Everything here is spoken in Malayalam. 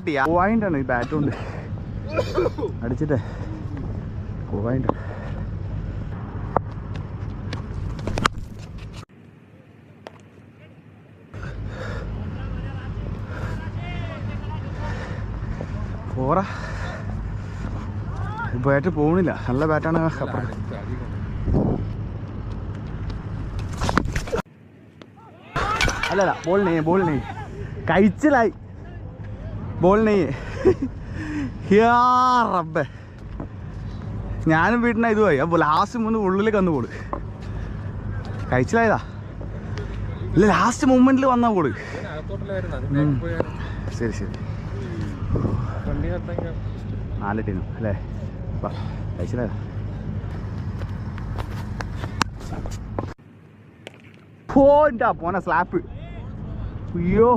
കിട്ടിയ പോയിന്റാണ് ഈ ബാറ്റ് കൊണ്ട് അടിച്ചിട്ടേ പോയിന്റ്. പോറ ബാറ്റ് പോകണില്ല. നല്ല ബാറ്റാണ്. അല്ലല്ല ബോൾ നെയ്യ് കഴിച്ചിലായി. ബോൾ നെയ്യ് റബ്ബേ. ഞാനും വീട്ടിൽ ഇതുമായി. അപ്പോൾ ലാസ്റ്റ് മൂന്ന് ഉള്ളിലേക്ക് വന്ന് പോട് കഴിച്ചിലായതാ. ഇല്ല ലാസ്റ്റ് മൂമെന്റിൽ വന്നാ പോട്. ശരി ശരി 4 ടീം അല്ലേ? കഴിച്ചിലായതാ. പോന്റെ പോന സ്ലാപ്പ്. അയ്യോ